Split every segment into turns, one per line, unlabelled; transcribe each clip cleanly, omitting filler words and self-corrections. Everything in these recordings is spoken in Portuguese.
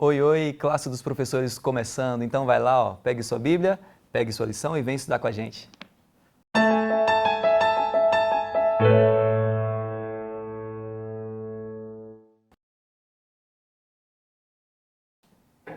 Oi, oi, classe dos professores começando. Então vai lá, ó, pegue sua Bíblia, pegue sua lição e vem estudar com a gente.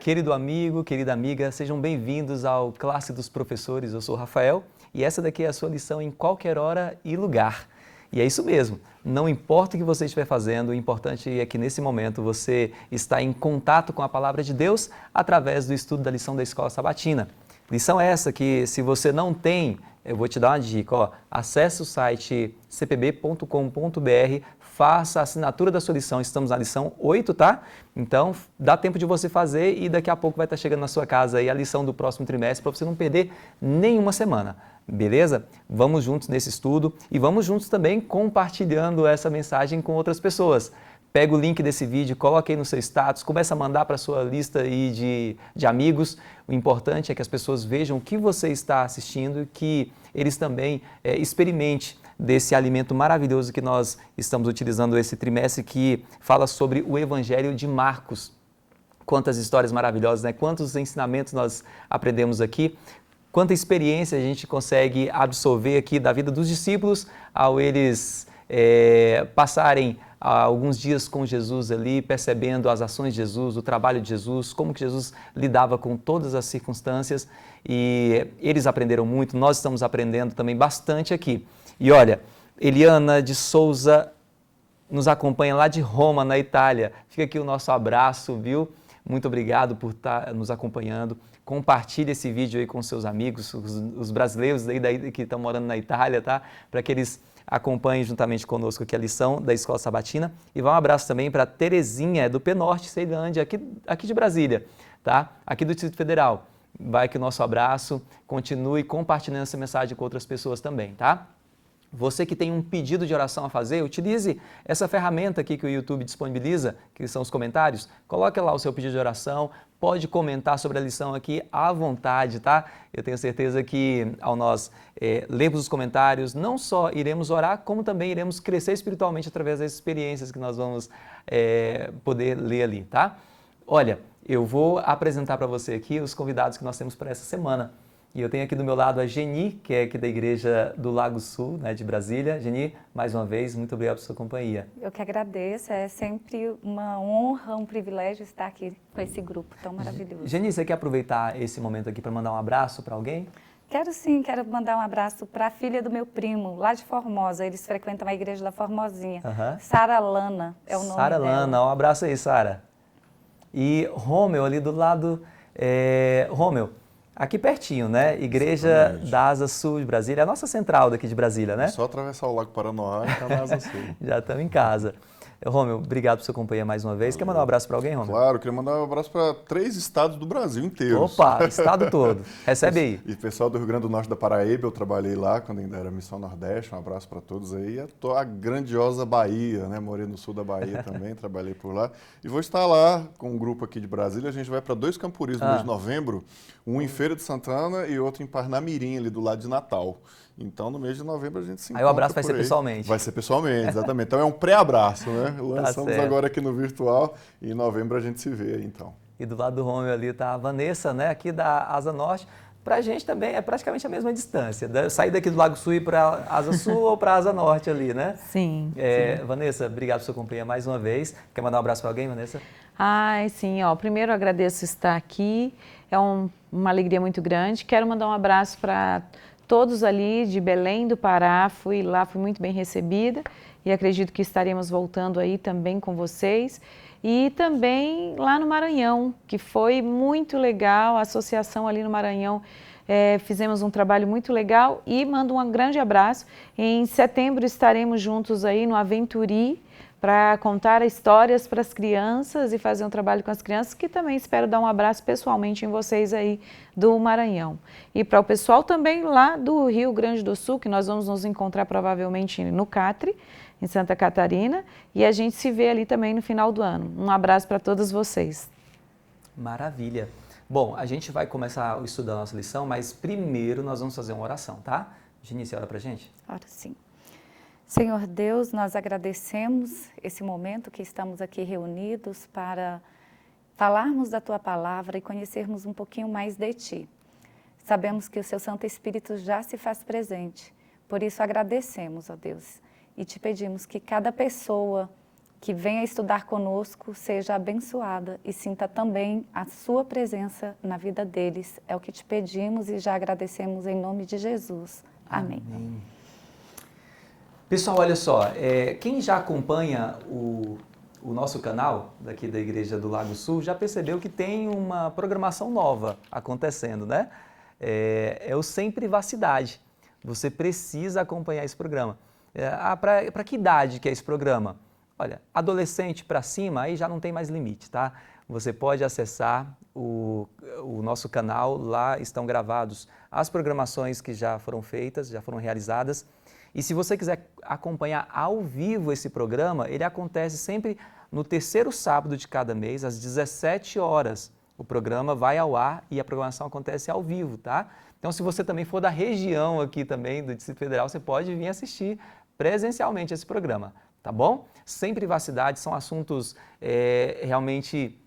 Querido amigo, querida amiga, sejam bem-vindos ao Classe dos Professores. Eu sou o Rafael e essa daqui é a sua lição em qualquer hora e lugar. E é isso mesmo, não importa o que você estiver fazendo, o importante é que nesse momento você está em contato com a Palavra de Deus através do estudo da lição da Escola Sabatina. Lição essa que, se você não tem, eu vou te dar uma dica, ó, acesse o site cpb.com.br, faça a assinatura da sua lição, estamos na lição 8, tá? Então, dá tempo de você fazer e daqui a pouco vai estar chegando na sua casa aí a lição do próximo trimestre para você não perder nenhuma semana, beleza? Vamos juntos nesse estudo e vamos juntos também compartilhando essa mensagem com outras pessoas. Pega o link desse vídeo, coloque aí no seu status, começa a mandar para a sua lista aí de amigos. O importante é que as pessoas vejam o que você está assistindo e que eles também experimentem desse alimento maravilhoso que nós estamos utilizando esse trimestre, que fala sobre o Evangelho de Marcos. Quantas histórias maravilhosas, né? Quantos ensinamentos nós aprendemos aqui, quanta experiência a gente consegue absorver aqui da vida dos discípulos ao eles passarem alguns dias com Jesus ali, percebendo as ações de Jesus, o trabalho de Jesus, como que Jesus lidava com todas as circunstâncias, e eles aprenderam muito, nós estamos aprendendo também bastante aqui. E olha, Eliana de Souza nos acompanha lá de Roma, na Itália. Fica aqui o nosso abraço, viu? Muito obrigado por estar nos acompanhando. Compartilhe esse vídeo aí com seus amigos, os brasileiros aí que estão morando na Itália, tá? Para que eles acompanhem juntamente conosco aqui a lição da Escola Sabatina. E vá um abraço também para Terezinha, do Penorte, Ceilândia, aqui de Brasília, tá? Aqui do Distrito Federal. Vai aqui o nosso abraço, continue compartilhando essa mensagem com outras pessoas também, tá? Você que tem um pedido de oração a fazer, utilize essa ferramenta aqui que o YouTube disponibiliza, que são os comentários. Coloque lá o seu pedido de oração, pode comentar sobre a lição aqui à vontade, tá? Eu tenho certeza que ao nós lermos os comentários, não só iremos orar, como também iremos crescer espiritualmente através das experiências que nós vamos poder ler ali, tá? Olha, eu vou apresentar para você aqui os convidados que nós temos para essa semana. E eu tenho aqui do meu lado a Geni, que é aqui da Igreja do Lago Sul, né, de Brasília. Geni, mais uma vez, muito obrigado por sua companhia.
Eu que agradeço, é sempre uma honra, um privilégio estar aqui com esse grupo tão maravilhoso.
Geni, você quer aproveitar esse momento aqui para mandar um abraço para alguém?
Quero sim, quero mandar um abraço para a filha do meu primo, lá de Formosa. Eles frequentam a Igreja da Formosinha. Sara Lana é o nome dela.
Sara Lana, um abraço aí, Sara. E Rômeu, ali do lado, Rômeu, aqui pertinho, né? Igreja
Exatamente.
da Asa Sul de Brasília, a nossa central daqui de Brasília, né?
É só atravessar o Lago Paranoá e estar na Asa Sul.
Já estamos em casa. Rômeu, obrigado por sua companhia mais uma vez. Quer mandar um abraço para alguém, Rômeu?
Claro, queria mandar um abraço para 3 estados do Brasil inteiros.
Opa, estado todo. Recebe aí.
E pessoal do Rio Grande do Norte da Paraíba, eu trabalhei lá quando ainda era Missão Nordeste, um abraço para todos aí. E a grandiosa Bahia, né? Morei no sul da Bahia também, trabalhei por lá. E vou estar lá com um grupo aqui de Brasília, a gente vai para 2 camporis no mês de novembro, um em Feira de Santana e outro em Parnamirim, ali do lado de Natal. Então, no mês de novembro, a gente se encontra.
Aí o abraço vai ser
por aí.
pessoalmente.
Vai ser pessoalmente, exatamente. Então, é um pré-abraço, né? Lançamos
certo.
agora aqui no virtual e em novembro a gente se vê aí, então.
E do lado do Rômeu ali está a Vanessa, né? Aqui da Asa Norte. Para a gente também é praticamente a mesma distância. Sair daqui do Lago Sul e ir para a Asa Sul ou para a Asa Norte ali, né?
Sim, sim.
Vanessa, obrigado por sua companhia mais uma vez. Quer mandar um abraço para alguém, Vanessa?
Ai, sim, ó, primeiro eu agradeço estar aqui, é uma alegria muito grande. Quero mandar um abraço para todos ali de Belém do Pará, fui muito bem recebida e acredito que estaremos voltando aí também com vocês. E também lá no Maranhão, que foi muito legal, a associação ali no Maranhão, fizemos um trabalho muito legal e mando um grande abraço. Em setembro estaremos juntos aí no Aventuri, para contar histórias para as crianças e fazer um trabalho com as crianças, que também espero dar um abraço pessoalmente em vocês aí do Maranhão. E para o pessoal também lá do Rio Grande do Sul, que nós vamos nos encontrar provavelmente no Catre, em Santa Catarina, e a gente se vê ali também no final do ano. Um abraço para todos vocês.
Maravilha. Bom, a gente vai começar o estudo da nossa lição, mas primeiro nós vamos fazer uma oração, tá? Geni, você ora pra gente?
Ora sim. Senhor Deus, nós agradecemos esse momento que estamos aqui reunidos para falarmos da Tua palavra e conhecermos um pouquinho mais de Ti. Sabemos que o Seu Santo Espírito já se faz presente, por isso agradecemos, ó Deus, e Te pedimos que cada pessoa que venha estudar conosco seja abençoada e sinta também a Sua presença na vida deles. É o que Te pedimos e já agradecemos em nome de Jesus. Amém.
Amém. Pessoal, olha só, quem já acompanha o nosso canal daqui da Igreja do Lago Sul já percebeu que tem uma programação nova acontecendo, né? É o Sem Privacidade. Você precisa acompanhar esse programa. Para que idade que é esse programa? Olha, adolescente para cima, aí já não tem mais limite, tá? Você pode acessar o nosso canal, lá estão gravados as programações que já foram feitas, já foram realizadas. E se você quiser acompanhar ao vivo esse programa, ele acontece sempre no terceiro sábado de cada mês, às 17 horas. O programa vai ao ar e a programação acontece ao vivo, tá? Então, se você também for da região aqui também, do Distrito Federal, você pode vir assistir presencialmente esse programa, tá bom? Sem privacidade, são assuntos realmente...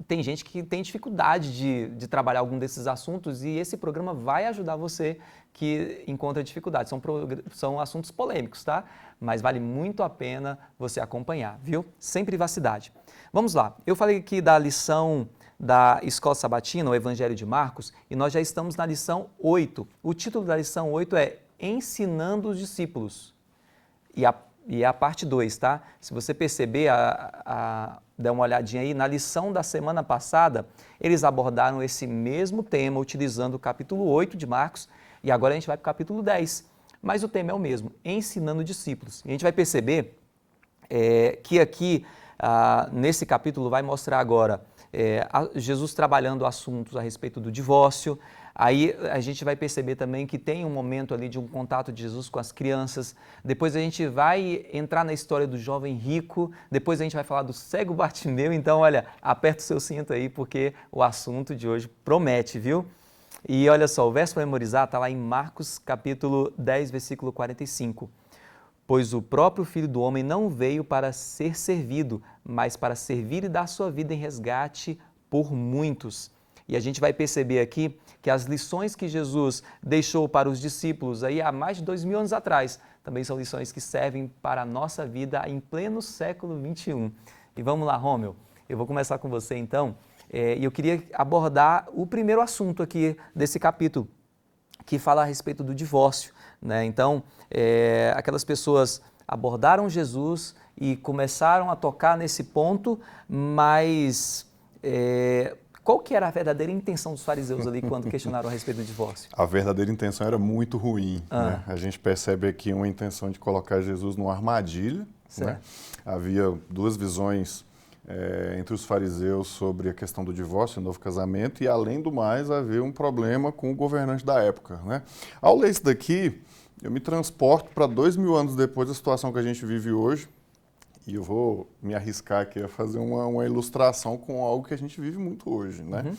Tem gente que tem dificuldade de trabalhar algum desses assuntos e esse programa vai ajudar você que encontra dificuldade. São assuntos polêmicos, tá? Mas vale muito a pena você acompanhar, viu? Sem privacidade. Vamos lá. Eu falei aqui da lição da Escola Sabatina, o Evangelho de Marcos, e nós já estamos na lição 8. O título da lição 8 é Ensinando os Discípulos. E a parte 2, tá? Se você perceber, dá uma olhadinha aí, na lição da semana passada, eles abordaram esse mesmo tema utilizando o capítulo 8 de Marcos e agora a gente vai para o capítulo 10. Mas o tema é o mesmo, ensinando discípulos. E a gente vai perceber que aqui, nesse capítulo, vai mostrar agora Jesus trabalhando assuntos a respeito do divórcio. Aí a gente vai perceber também que tem um momento ali de um contato de Jesus com as crianças. Depois a gente vai entrar na história do jovem rico. Depois a gente vai falar do cego Bartimeu. Então, olha, aperta o seu cinto aí porque o assunto de hoje promete, viu? E olha só, o verso para memorizar está lá em Marcos capítulo 10, versículo 45. Pois o próprio Filho do Homem não veio para ser servido, mas para servir e dar sua vida em resgate por muitos. E a gente vai perceber aqui que as lições que Jesus deixou para os discípulos aí há mais de 2000 anos atrás, também são lições que servem para a nossa vida em pleno século XXI. E vamos lá, Rômel, eu vou começar com você então, e eu queria abordar o primeiro assunto aqui desse capítulo, que fala a respeito do divórcio, né? Então, aquelas pessoas abordaram Jesus e começaram a tocar nesse ponto, mas qual que era a verdadeira intenção dos fariseus ali quando questionaram a respeito do divórcio?
A verdadeira intenção era muito ruim. Né? A gente percebe aqui uma intenção de colocar Jesus numa armadilha. Né? Havia duas visões entre os fariseus sobre a questão do divórcio e do novo casamento, e além do mais havia um problema com o governante da época. Né? Ao ler isso daqui, eu me transporto para 2000 anos depois da situação que a gente vive hoje, e eu vou me arriscar aqui a fazer uma ilustração com algo que a gente vive muito hoje. Né?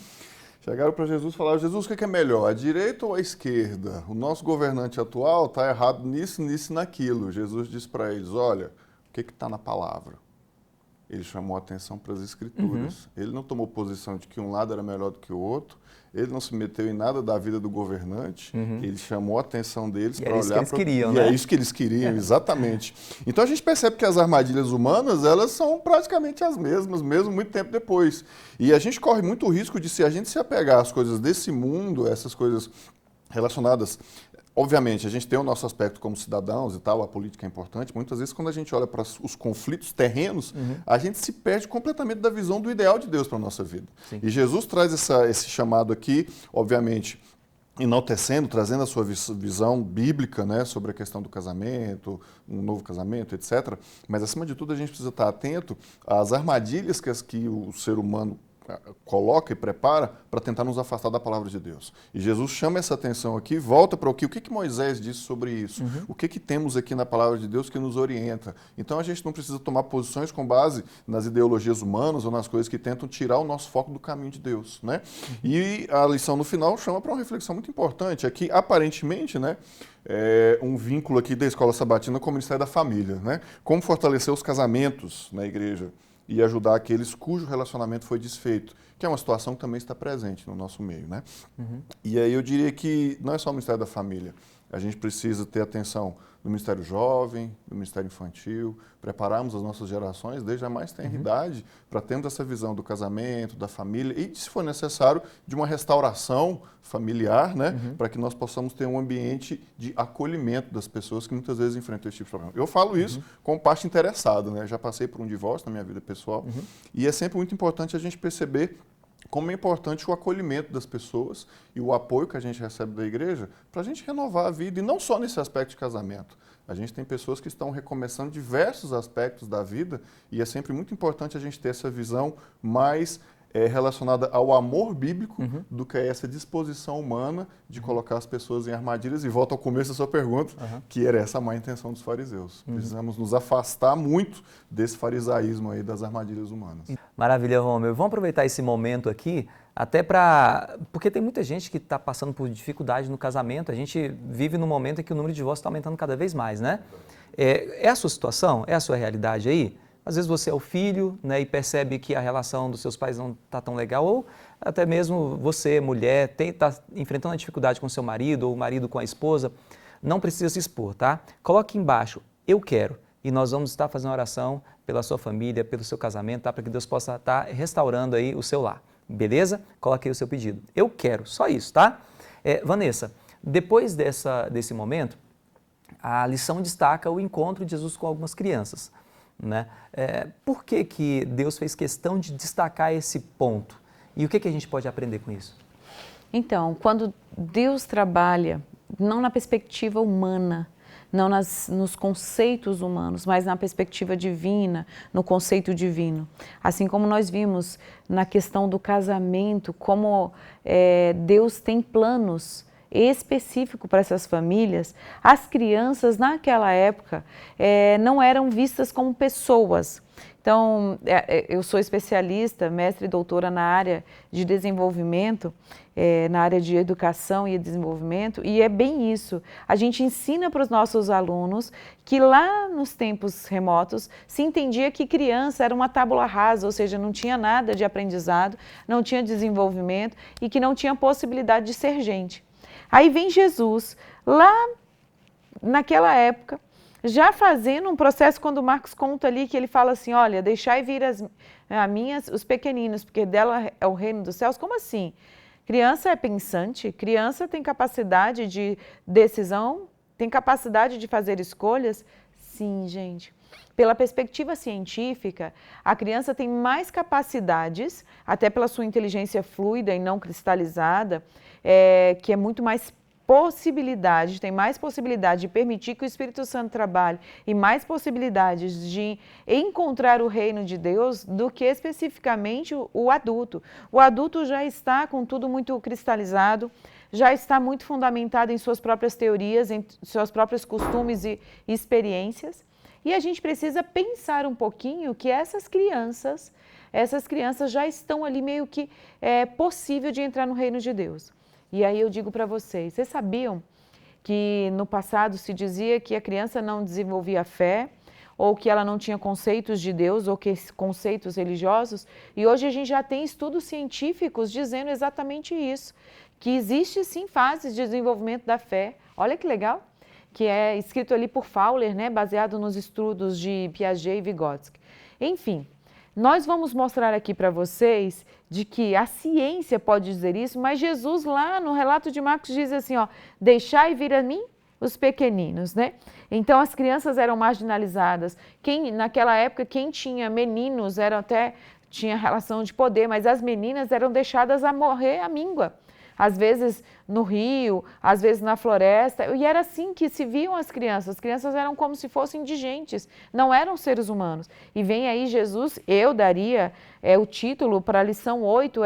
Chegaram para Jesus e falaram: Jesus, o que é melhor, a direita ou a esquerda? O nosso governante atual está errado nisso, nisso e naquilo. Jesus disse para eles: olha, o que está na palavra? Ele chamou a atenção para as Escrituras. Ele não tomou posição de que um lado era melhor do que o outro. Ele não se meteu em nada da vida do governante. Ele chamou a atenção deles para olhar para...
eles queriam,
e
né?
é isso que eles queriam, exatamente. Então a gente percebe que as armadilhas humanas, elas são praticamente as mesmas, mesmo muito tempo depois. E a gente corre muito risco de, se a gente se apegar às coisas desse mundo, essas coisas relacionadas... Obviamente, a gente tem o nosso aspecto como cidadãos e tal, a política é importante. Muitas vezes, quando a gente olha para os conflitos terrenos, a gente se perde completamente da visão do ideal de Deus para a nossa vida. Sim. E Jesus traz esse chamado aqui, obviamente, enaltecendo, trazendo a sua visão bíblica, né, sobre a questão do casamento, um novo casamento, etc. Mas, acima de tudo, a gente precisa estar atento às armadilhas que o ser humano coloca e prepara para tentar nos afastar da palavra de Deus. E Jesus chama essa atenção aqui, volta para o que Moisés disse sobre isso, o que temos aqui na palavra de Deus que nos orienta. Então a gente não precisa tomar posições com base nas ideologias humanas ou nas coisas que tentam tirar o nosso foco do caminho de Deus. Né? E a lição no final chama para uma reflexão muito importante, aqui aparentemente, né, um vínculo aqui da Escola Sabatina com o Ministério da Família. Né? Como fortalecer os casamentos na igreja e ajudar aqueles cujo relacionamento foi desfeito, que é uma situação que também está presente no nosso meio, né? E aí eu diria que não é só o Ministério da Família, a gente precisa ter atenção no Ministério Jovem, no Ministério Infantil, prepararmos as nossas gerações desde a mais tenra idade para termos essa visão do casamento, da família e, se for necessário, de uma restauração familiar, né, para que nós possamos ter um ambiente de acolhimento das pessoas que muitas vezes enfrentam esse tipo de problema. Eu falo isso como parte interessada, né? Já passei por um divórcio na minha vida pessoal e é sempre muito importante a gente perceber como é importante o acolhimento das pessoas e o apoio que a gente recebe da igreja para a gente renovar a vida, e não só nesse aspecto de casamento. A gente tem pessoas que estão recomeçando diversos aspectos da vida e é sempre muito importante a gente ter essa visão mais relacionada ao amor bíblico do que a essa disposição humana de colocar as pessoas em armadilhas. E volto ao começo da sua pergunta, que era essa má intenção dos fariseus. Precisamos nos afastar muito desse farisaísmo aí das armadilhas humanas.
Maravilha, Romeu. Vamos aproveitar esse momento aqui, até porque tem muita gente que está passando por dificuldade no casamento. A gente vive num momento em que o número de divórcios está aumentando cada vez mais, né? É a sua situação? É a sua realidade aí? Às vezes você é o filho, né, e percebe que a relação dos seus pais não está tão legal, ou até mesmo você, mulher, está enfrentando uma dificuldade com seu marido, ou o marido com a esposa. Não precisa se expor, tá? Coloque embaixo, eu quero, e nós vamos estar fazendo uma oração pela sua família, pelo seu casamento, tá? Para que Deus possa estar restaurando aí o seu lar, beleza? Coloque aí o seu pedido. Eu quero, só isso, tá? Vanessa, depois desse momento, a lição destaca o encontro de Jesus com algumas crianças. Né? Por que Deus fez questão de destacar esse ponto? E o que a gente pode aprender com isso?
Então, quando Deus trabalha, não na perspectiva humana, não nos conceitos humanos, mas na perspectiva divina, no conceito divino. Assim como nós vimos na questão do casamento, como Deus tem planos específico para essas famílias, as crianças naquela época não eram vistas como pessoas. Então, eu sou especialista, mestre e doutora na área de desenvolvimento, na área de educação e desenvolvimento, e é bem isso. A gente ensina para os nossos alunos que lá nos tempos remotos se entendia que criança era uma tábula rasa, ou seja, não tinha nada de aprendizado, não tinha desenvolvimento e que não tinha possibilidade de ser gente. Aí vem Jesus, lá naquela época, já fazendo um processo, quando o Marcos conta ali, que ele fala assim, olha, deixai vir os pequeninos, porque dela é o reino dos céus. Como assim? Criança é pensante, criança tem capacidade de decisão, tem capacidade de fazer escolhas? Sim, gente. Pela perspectiva científica, a criança tem mais capacidades, até pela sua inteligência fluida e não cristalizada, que é muito mais possibilidade, tem mais possibilidade de permitir que o Espírito Santo trabalhe e mais possibilidades de encontrar o reino de Deus do que especificamente o adulto. O adulto já está com tudo muito cristalizado, já está muito fundamentado em suas próprias teorias, em seus próprios costumes e experiências. E a gente precisa pensar um pouquinho que essas crianças já estão ali meio que possível de entrar no reino de Deus. E aí eu digo para vocês sabiam que no passado se dizia que a criança não desenvolvia fé, ou que ela não tinha conceitos de Deus, ou que conceitos religiosos? E hoje a gente já tem estudos científicos dizendo exatamente isso, que existe sim fases de desenvolvimento da fé. Olha que legal, que é escrito ali por Fowler, né, baseado nos estudos de Piaget e Vygotsky. Enfim, nós vamos mostrar aqui para vocês de que a ciência pode dizer isso, mas Jesus lá no relato de Marcos diz assim, ó, deixai vir a mim os pequeninos, né? Então as crianças eram marginalizadas. Naquela época, quem tinha meninos tinha relação de poder, mas as meninas eram deixadas a morrer à míngua. Às vezes no rio, às vezes na floresta, e era assim que se viam as crianças eram como se fossem indigentes, não eram seres humanos. E vem aí Jesus, eu daria o título para a lição 8,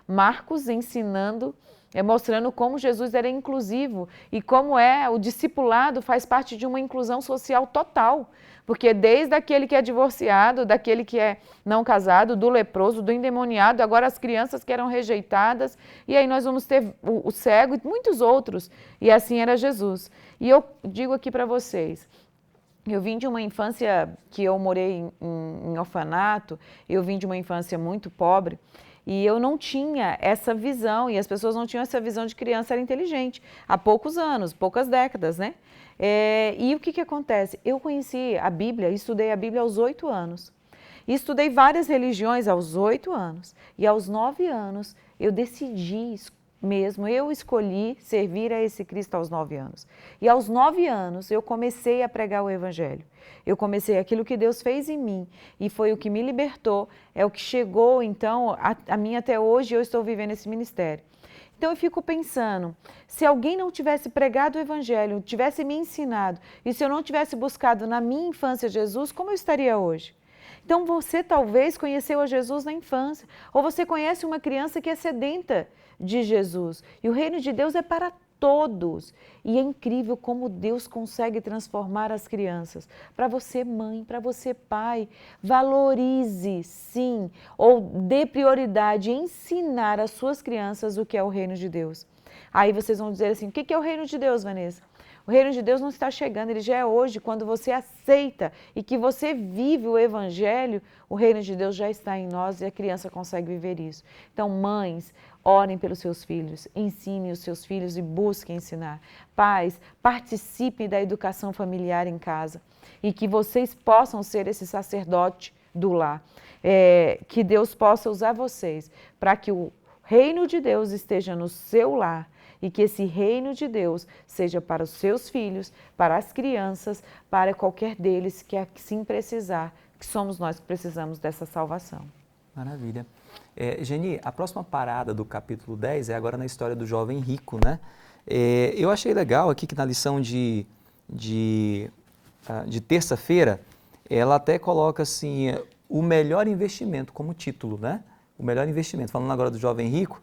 Marcos ensinando, mostrando como Jesus era inclusivo e como o discipulado faz parte de uma inclusão social total. Porque desde aquele que é divorciado, daquele que é não casado, do leproso, do endemoniado, agora as crianças que eram rejeitadas, e aí nós vamos ter o cego e muitos outros. E assim era Jesus. E eu digo aqui para vocês, Eu vim de uma infância que eu morei em orfanato, eu vim de uma infância muito pobre e eu não tinha essa visão, e as pessoas não tinham essa visão de criança era inteligente, há poucos anos, poucas décadas, né? E o que acontece? Eu conheci a Bíblia, estudei a Bíblia aos 8 anos. E estudei várias religiões aos 8 anos. E aos 9 anos eu decidi mesmo, eu escolhi servir a esse Cristo aos 9 anos. E aos 9 anos eu comecei a pregar o Evangelho. Eu comecei aquilo que Deus fez em mim e foi o que me libertou, é o que chegou então a mim até hoje, eu estou vivendo esse ministério. Então eu fico pensando, se alguém não tivesse pregado o Evangelho, tivesse me ensinado, e se eu não tivesse buscado na minha infância Jesus, como eu estaria hoje? Então você talvez conheceu a Jesus na infância, ou você conhece uma criança que é sedenta de Jesus. E o reino de Deus é para todos. E é incrível como Deus consegue transformar as crianças. Para você mãe, para você pai, valorize sim, ou dê prioridade em ensinar às suas crianças o que é o reino de Deus. Aí vocês vão dizer assim, o que é o reino de Deus, Vanessa? O reino de Deus não está chegando, ele já é hoje. Quando você aceita e que você vive o Evangelho, o reino de Deus já está em nós e a criança consegue viver isso. Então, mães, orem pelos seus filhos, ensinem os seus filhos e busquem ensinar. Pais, participem da educação familiar em casa e que vocês possam ser esse sacerdote do lar. Que Deus possa usar vocês para que o reino de Deus esteja no seu lar. E que esse reino de Deus seja para os seus filhos, para as crianças, para qualquer deles que assim precisar, que somos nós que precisamos dessa salvação.
Maravilha. Geni, a próxima parada do capítulo 10 é agora na história do jovem rico, né? Eu achei legal aqui que na lição de terça-feira, ela até coloca assim, o melhor investimento como título, né? O melhor investimento. Falando agora do jovem rico,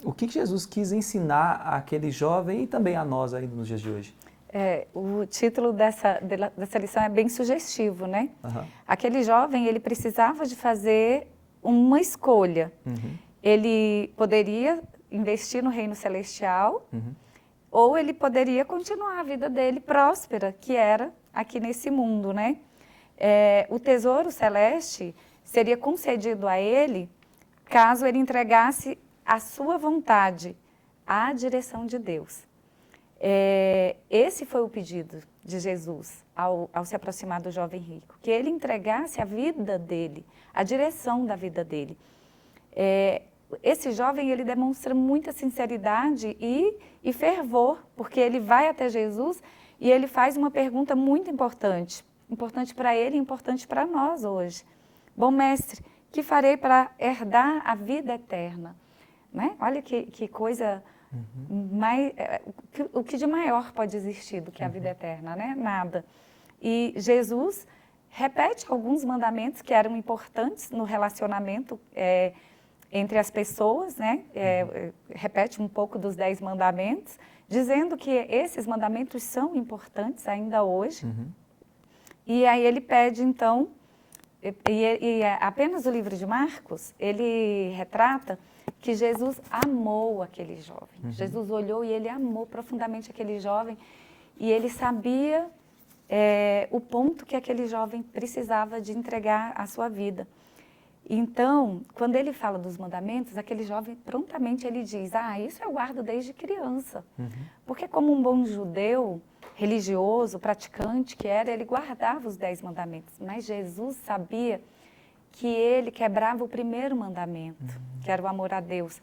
o que Jesus quis ensinar àquele jovem e também a nós ainda nos dias de hoje?
O título dessa lição é bem sugestivo, né?
Uhum.
Aquele jovem, ele precisava de fazer uma escolha.
Uhum.
Ele poderia investir no reino celestial, ou ele poderia continuar a vida dele próspera, que era aqui nesse mundo, né? O tesouro celeste seria concedido a ele caso ele entregasse a sua vontade à direção de Deus. Esse foi o pedido de Jesus ao se aproximar do jovem rico, que ele entregasse a vida dele, a direção da vida dele. Esse jovem, ele demonstra muita sinceridade e fervor, porque ele vai até Jesus e ele faz uma pergunta muito importante para ele e importante para nós hoje. Bom mestre, que farei para herdar a vida eterna? Né? Olha que coisa mais... O que de maior pode existir do que a vida eterna, né? Nada. E Jesus repete alguns mandamentos que eram importantes no relacionamento entre as pessoas, né? Repete um pouco dos 10 mandamentos, dizendo que esses mandamentos são importantes ainda hoje. E aí ele pede, então... apenas o livro de Marcos, ele retrata que Jesus amou aquele jovem. Jesus olhou e ele amou profundamente aquele jovem e ele sabia o ponto que aquele jovem precisava de entregar a sua vida. Então, quando ele fala dos mandamentos, aquele jovem prontamente ele diz, isso eu guardo desde criança. Porque como um bom judeu, religioso, praticante que era, ele guardava os 10 mandamentos. Mas Jesus sabia que ele quebrava o primeiro mandamento, que era o amor a Deus.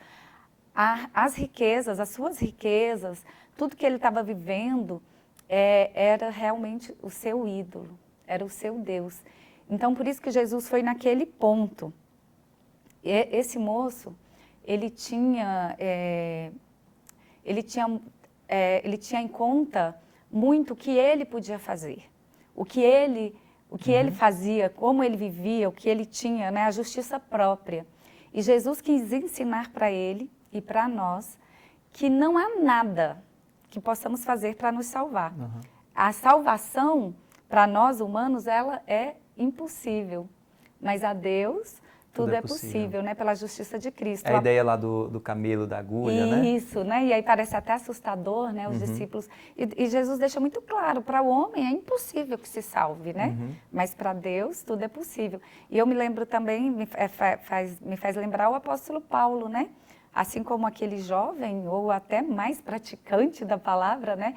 As riquezas, as suas riquezas, tudo que ele estava vivendo era realmente o seu ídolo, era o seu Deus. Então, por isso que Jesus foi naquele ponto. Esse moço, ele tinha em conta muito o que ele podia fazer, o que ele fazia, como ele vivia, o que ele tinha, né, a justiça própria. E Jesus quis ensinar para ele e para nós que não há nada que possamos fazer para nos salvar. A salvação, para nós humanos, ela é impossível, mas a Deus tudo é possível, né? Pela justiça de Cristo.
É a ideia lá do camelo, da agulha, né?
Isso, né? E aí parece até assustador, né? Os discípulos. E Jesus deixa muito claro, para o homem é impossível que se salve, né? Mas para Deus tudo é possível. E eu me lembro também, me faz lembrar o apóstolo Paulo, né? Assim como aquele jovem, ou até mais praticante da palavra, né?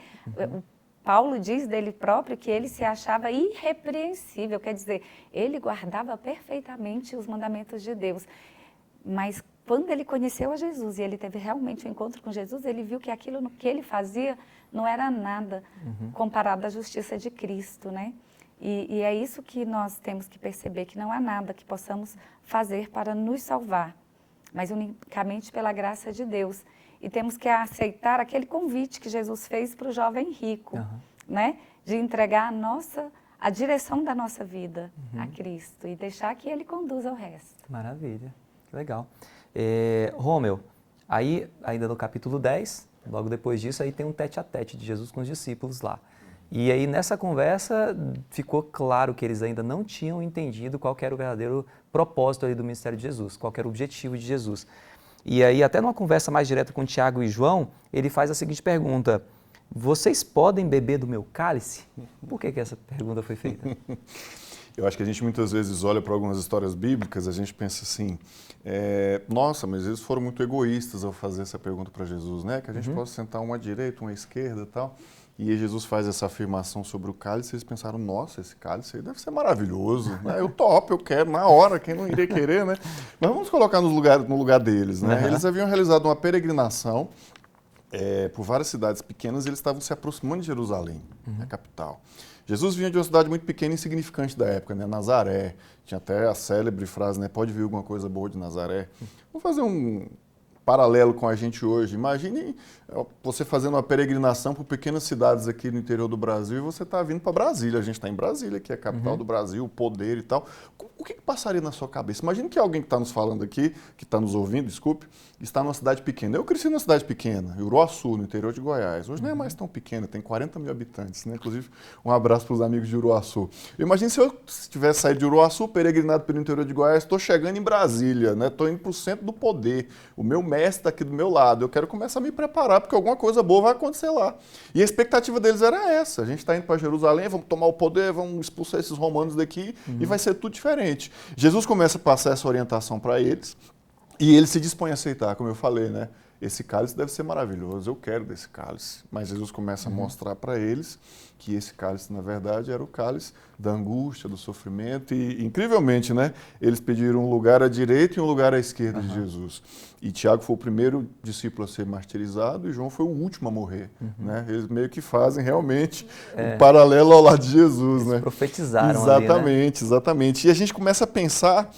Paulo diz dele próprio que ele se achava irrepreensível, quer dizer, ele guardava perfeitamente os mandamentos de Deus. Mas quando ele conheceu a Jesus e ele teve realmente um encontro com Jesus, ele viu que aquilo que ele fazia não era nada comparado à justiça de Cristo, né? E é isso que nós temos que perceber, que não há nada que possamos fazer para nos salvar, mas unicamente pela graça de Deus. E temos que aceitar aquele convite que Jesus fez para o jovem rico, né? De entregar a direção da nossa vida a Cristo e deixar que Ele conduza o resto.
Maravilha, que legal. Rômel, aí ainda no capítulo 10, logo depois disso, aí tem um tete-a-tete de Jesus com os discípulos lá. E aí nessa conversa ficou claro que eles ainda não tinham entendido qual que era o verdadeiro propósito ali do ministério de Jesus, qual que era o objetivo de Jesus. E aí, até numa conversa mais direta com Tiago e João, ele faz a seguinte pergunta: vocês podem beber do meu cálice? Por que essa pergunta foi feita?
Eu acho que a gente muitas vezes olha para algumas histórias bíblicas, a gente pensa assim, nossa, mas eles foram muito egoístas ao fazer essa pergunta para Jesus, né? Que a gente possa sentar uma à direita, uma à esquerda e tal. E aí Jesus faz essa afirmação sobre o cálice, e eles pensaram, nossa, esse cálice aí deve ser maravilhoso, né? Eu topo, eu quero, na hora, quem não iria querer, né? Mas vamos colocar no lugar deles, né? Eles haviam realizado uma peregrinação por várias cidades pequenas e eles estavam se aproximando de Jerusalém, a capital. Jesus vinha de uma cidade muito pequena e insignificante da época, né? Nazaré. Tinha até a célebre frase, né? Pode vir alguma coisa boa de Nazaré. Vamos fazer um paralelo com a gente hoje. Imagine você fazendo uma peregrinação por pequenas cidades aqui no interior do Brasil e você está vindo para Brasília. A gente está em Brasília, que é a capital do Brasil, o poder e tal. O que passaria na sua cabeça? Imagine que alguém que está nos falando aqui, que está nos ouvindo, desculpe, está numa cidade pequena. Eu cresci numa cidade pequena, Uruaçu, no interior de Goiás. Hoje não é mais tão pequena, tem 40 mil habitantes, né? Inclusive, um abraço para os amigos de Uruaçu. Imagine se eu tivesse saído de Uruaçu, peregrinado pelo interior de Goiás, estou chegando em Brasília, né? Estou indo para o centro do poder. O meu mestre está aqui do meu lado. Eu quero começar a me preparar, porque alguma coisa boa vai acontecer lá. E a expectativa deles era essa. A gente está indo para Jerusalém, vamos tomar o poder, vamos expulsar esses romanos daqui e vai ser tudo diferente. Jesus começa a passar essa orientação para eles e eles se dispõem a aceitar, como eu falei, né? Esse cálice deve ser maravilhoso, eu quero desse cálice. Mas Jesus começa a mostrar para eles que esse cálice, na verdade, era o cálice da angústia, do sofrimento. E, incrivelmente, né? Eles pediram um lugar à direita e um lugar à esquerda de Jesus. E Tiago foi o primeiro discípulo a ser martirizado e João foi o último a morrer. Né? Eles meio que fazem realmente um paralelo ao lado de Jesus.
Eles
né?
profetizaram
Exatamente,
ali, né?
exatamente. E a gente começa a pensar...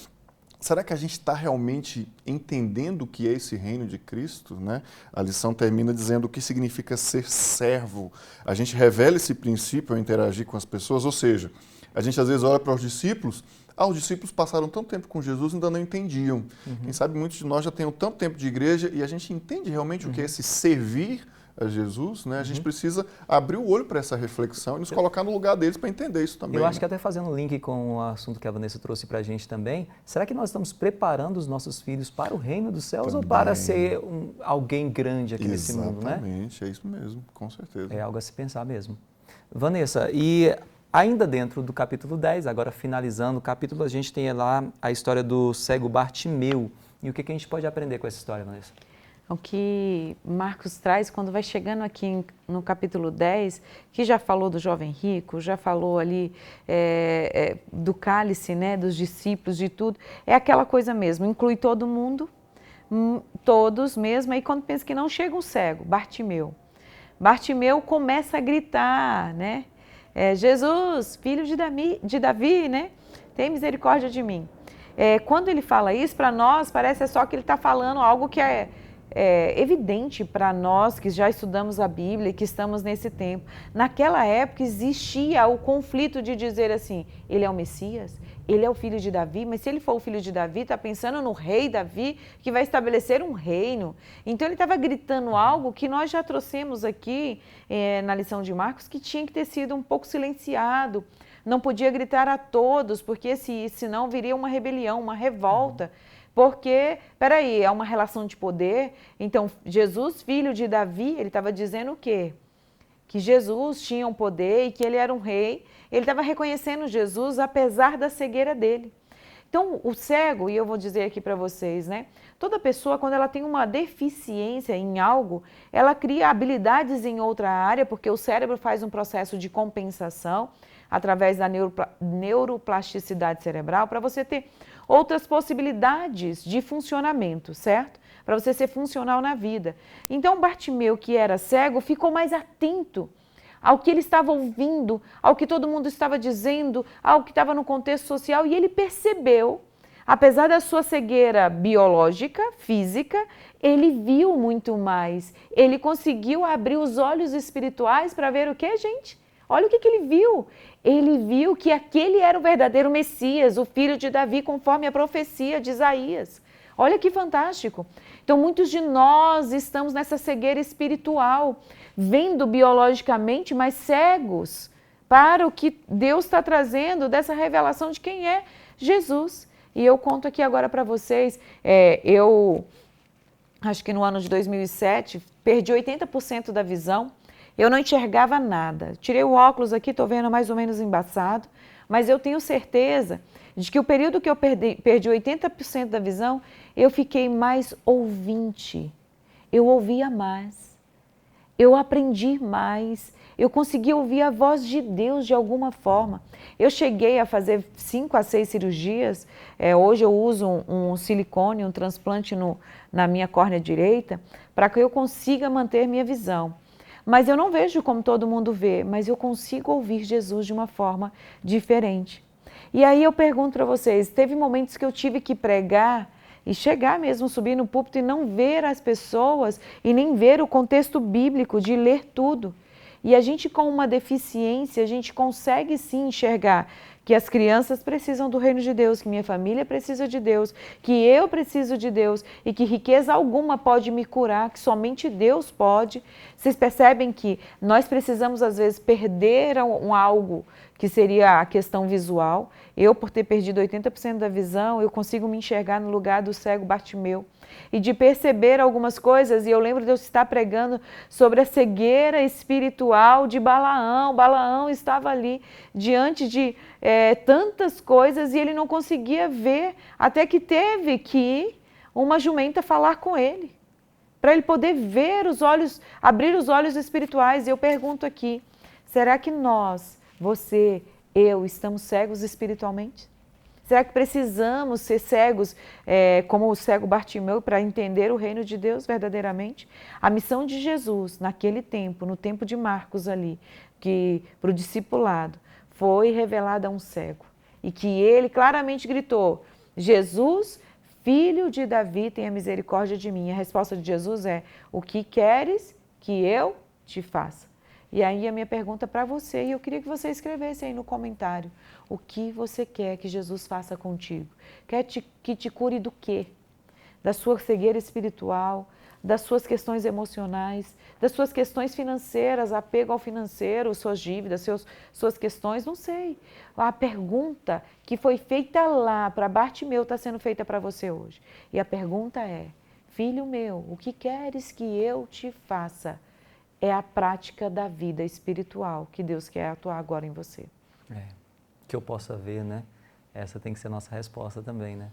Será que a gente está realmente entendendo o que é esse reino de Cristo? Né? A lição termina dizendo o que significa ser servo. A gente revela esse princípio ao interagir com as pessoas, ou seja, a gente às vezes olha para os discípulos, os discípulos passaram tanto tempo com Jesus e ainda não entendiam. Quem sabe muitos de nós já têm tanto tempo de igreja e a gente entende realmente o que é esse servir a Jesus, né? A gente precisa abrir o olho para essa reflexão e nos colocar no lugar deles para entender isso também.
Eu acho que até fazendo um link com o assunto que a Vanessa trouxe para a gente também, será que nós estamos preparando os nossos filhos para o reino dos céus ou para ser alguém grande aqui nesse mundo, né?
Exatamente, é isso mesmo, com certeza.
É algo a se pensar mesmo. Vanessa, e ainda dentro do capítulo 10, agora finalizando o capítulo, a gente tem lá a história do cego Bartimeu. E o que a gente pode aprender com essa história, Vanessa?
O que Marcos traz quando vai chegando aqui no capítulo 10, que já falou do jovem rico, já falou ali do cálice, né, dos discípulos, de tudo, é aquela coisa mesmo, inclui todo mundo, todos mesmo, aí quando pensa que não chega um cego, Bartimeu. Bartimeu começa a gritar, né, Jesus, filho de Davi, né, tem misericórdia de mim. Quando ele fala isso, para nós parece só que ele está falando algo que é evidente para nós que já estudamos a Bíblia e que estamos nesse tempo. Naquela época existia o conflito de dizer assim, ele é o Messias, ele é o filho de Davi, mas se ele for o filho de Davi, está pensando no rei Davi, que vai estabelecer um reino. Então ele estava gritando algo que nós já trouxemos aqui na lição de Marcos, que tinha que ter sido um pouco silenciado. não podia gritar a todos, porque senão viria uma rebelião, uma revolta. Porque, peraí, é uma relação de poder. Então, Jesus, filho de Davi, ele estava dizendo o quê? Que Jesus tinha um poder e que ele era um rei. Ele estava reconhecendo Jesus apesar da cegueira dele. Então, o cego, e eu vou dizer aqui para vocês, né? Toda pessoa, quando ela tem uma deficiência em algo, ela cria habilidades em outra área, porque o cérebro faz um processo de compensação através da neuroplasticidade cerebral para você ter outras possibilidades de funcionamento, certo? Para você ser funcional na vida. Então, Bartimeu, que era cego, ficou mais atento ao que ele estava ouvindo, ao que todo mundo estava dizendo, ao que estava no contexto social, e ele percebeu, apesar da sua cegueira biológica, física, ele viu muito mais. Ele conseguiu abrir os olhos espirituais para ver o que, gente? Olha o que ele viu. Ele viu que aquele era o verdadeiro Messias, o filho de Davi, conforme a profecia de Isaías. Olha que fantástico. Então, muitos de nós estamos nessa cegueira espiritual, vendo biologicamente, mas cegos para o que Deus está trazendo dessa revelação de quem é Jesus. E eu conto aqui agora para vocês, eu acho que no ano de 2007, perdi 80% da visão, eu não enxergava nada. Tirei o óculos aqui, estou vendo mais ou menos embaçado, mas eu tenho certeza de que o período que eu perdi 80% da visão, eu fiquei mais ouvinte. Eu ouvia mais, eu aprendi mais, eu consegui ouvir a voz de Deus de alguma forma. Eu cheguei a fazer 5 a 6 cirurgias, hoje eu uso um silicone, um transplante na minha córnea direita, para que eu consiga manter minha visão. Mas eu não vejo como todo mundo vê, mas eu consigo ouvir Jesus de uma forma diferente. E aí eu pergunto para vocês, teve momentos que eu tive que pregar e chegar mesmo, subir no púlpito e não ver as pessoas e nem ver o contexto bíblico de ler tudo. E a gente com uma deficiência, a gente consegue sim enxergar que as crianças precisam do reino de Deus, que minha família precisa de Deus, que eu preciso de Deus e que riqueza alguma pode me curar, que somente Deus pode. Vocês percebem que nós precisamos às vezes perder algo que seria a questão visual. Eu, por ter perdido 80% da visão, eu consigo me enxergar no lugar do cego Bartimeu e de perceber algumas coisas. E eu lembro de eu estar pregando sobre a cegueira espiritual de Balaão. Balaão estava ali diante de tantas coisas e ele não conseguia ver, até que teve que uma jumenta falar com ele, para ele poder ver os olhos, abrir os olhos espirituais. E eu pergunto aqui, será que nós, você, eu, estamos cegos espiritualmente? Será que precisamos ser cegos como o cego Bartimeu para entender o reino de Deus verdadeiramente? A missão de Jesus naquele tempo, no tempo de Marcos ali, que para o discipulado, foi revelada a um cego. E que ele claramente gritou, Jesus, filho de Davi, tenha misericórdia de mim. A resposta de Jesus é, o que queres que eu te faça? E aí a minha pergunta para você, e eu queria que você escrevesse aí no comentário, o que você quer que Jesus faça contigo? Quer que te cure do quê? Da sua cegueira espiritual, das suas questões emocionais, das suas questões financeiras, apego ao financeiro, suas dívidas, suas questões, não sei. A pergunta que foi feita lá para Bartimeu está sendo feita para você hoje. E a pergunta é, filho meu, o que queres que eu te faça? É a prática da vida espiritual que Deus quer atuar agora em você.
Que eu possa ver, né? Essa tem que ser a nossa resposta também, né?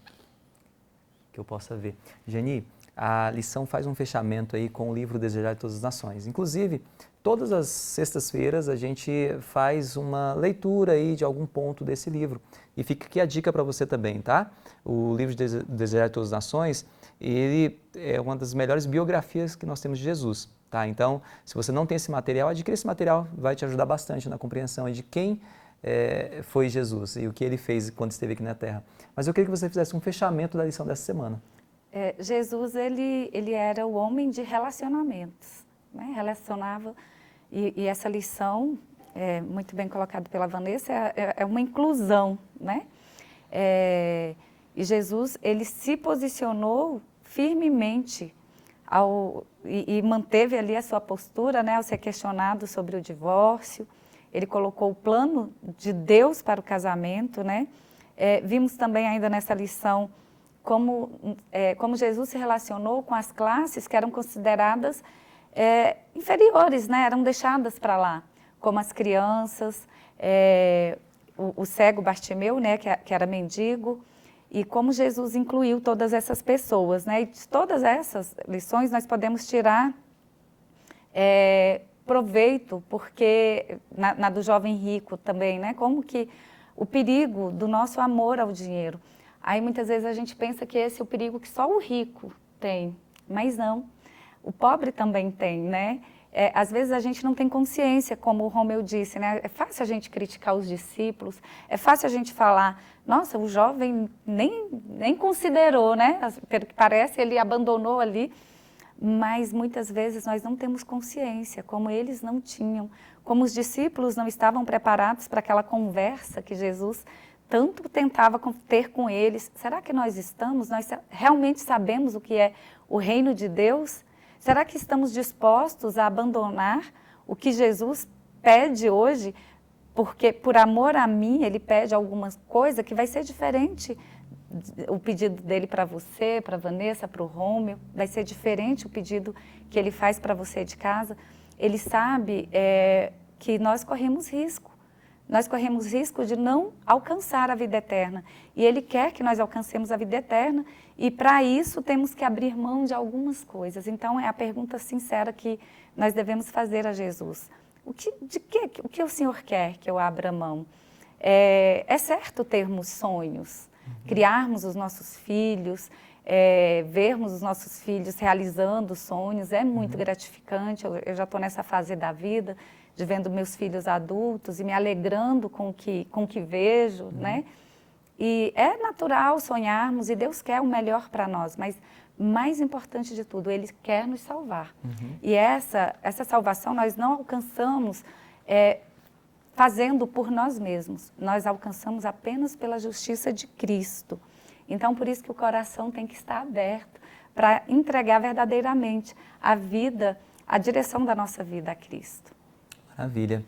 Que eu possa ver. Geni, a lição faz um fechamento aí com o livro Desejar de Todas as Nações. Inclusive, todas as sextas-feiras a gente faz uma leitura aí de algum ponto desse livro. E fica aqui a dica para você também, tá? O livro Desejar de Todas as Nações, ele é uma das melhores biografias que nós temos de Jesus. Tá? Então, se você não tem esse material, adquira esse material, vai te ajudar bastante na compreensão de quem foi Jesus e o que ele fez quando esteve aqui na Terra. Mas eu queria que você fizesse um fechamento da lição dessa semana.
Jesus, ele era o homem de relacionamentos, né? Relacionava, e essa lição, muito bem colocada pela Vanessa, é uma inclusão, né? E Jesus, ele se posicionou firmemente e manteve ali a sua postura, né, ao ser questionado sobre o divórcio. ele colocou o plano de Deus para o casamento, né? Vimos também ainda nessa lição como Jesus se relacionou com as classes que eram consideradas inferiores, né? Eram deixadas para lá, como as crianças, o cego Bartimeu, né? que era mendigo, e como Jesus incluiu todas essas pessoas, né? E de todas essas lições nós podemos tirar proveito, porque na do jovem rico também, né? Como que o perigo do nosso amor ao dinheiro. Aí muitas vezes a gente pensa que esse é o perigo que só o rico tem, mas não. O pobre também tem, né? Às vezes a gente não tem consciência, como o Romeu disse, né? É fácil a gente criticar os discípulos, é fácil a gente falar, nossa, o jovem nem considerou, né? Pelo que parece, ele abandonou ali. Mas muitas vezes nós não temos consciência, como eles não tinham, como os discípulos não estavam preparados para aquela conversa que Jesus tanto tentava ter com eles. Será que nós estamos? Nós realmente sabemos o que é o reino de Deus? Será que estamos dispostos a abandonar o que Jesus pede hoje? Porque por amor a mim, ele pede alguma coisa que vai ser diferente. O pedido dele para você, para a Vanessa, para o Rômio, vai ser diferente o pedido que ele faz para você de casa. Ele sabe que nós corremos risco. Nós corremos risco de não alcançar a vida eterna. E ele quer que nós alcancemos a vida eterna e para isso temos que abrir mão de algumas coisas. Então é a pergunta sincera que nós devemos fazer a Jesus. O que o Senhor quer que eu abra mão? É certo termos sonhos, criarmos os nossos filhos, vermos os nossos filhos realizando sonhos, é muito gratificante. Eu já estou nessa fase da vida, de vendo meus filhos adultos e me alegrando com o que vejo, né? E é natural sonharmos e Deus quer o melhor para nós, mas mais importante de tudo, Ele quer nos salvar. E essa salvação nós não alcançamos fazendo por nós mesmos, nós alcançamos apenas pela justiça de Cristo. Então, por isso que o coração tem que estar aberto para entregar verdadeiramente a vida, a direção da nossa vida a Cristo.
Maravilha.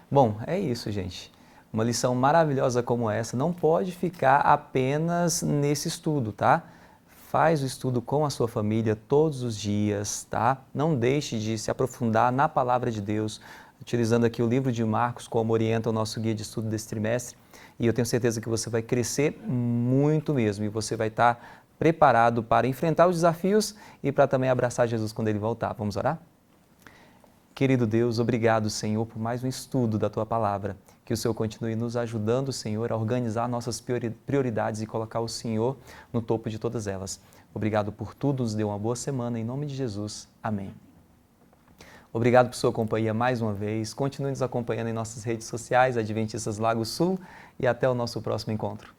Bom, é isso, gente. Uma lição maravilhosa como essa não pode ficar apenas nesse estudo, tá? Faz o estudo com a sua família todos os dias, tá? Não deixe de se aprofundar na palavra de Deus, utilizando aqui o livro de Marcos como orienta o nosso guia de estudo desse trimestre. E eu tenho certeza que você vai crescer muito mesmo e você vai estar preparado para enfrentar os desafios e para também abraçar Jesus quando Ele voltar. Vamos orar? Querido Deus, obrigado, Senhor, por mais um estudo da Tua Palavra. Que o Senhor continue nos ajudando, Senhor, a organizar nossas prioridades e colocar o Senhor no topo de todas elas. Obrigado por tudo, nos dê uma boa semana, em nome de Jesus. Amém. Obrigado por sua companhia mais uma vez. Continue nos acompanhando em nossas redes sociais, Adventistas Lago Sul, e até o nosso próximo encontro.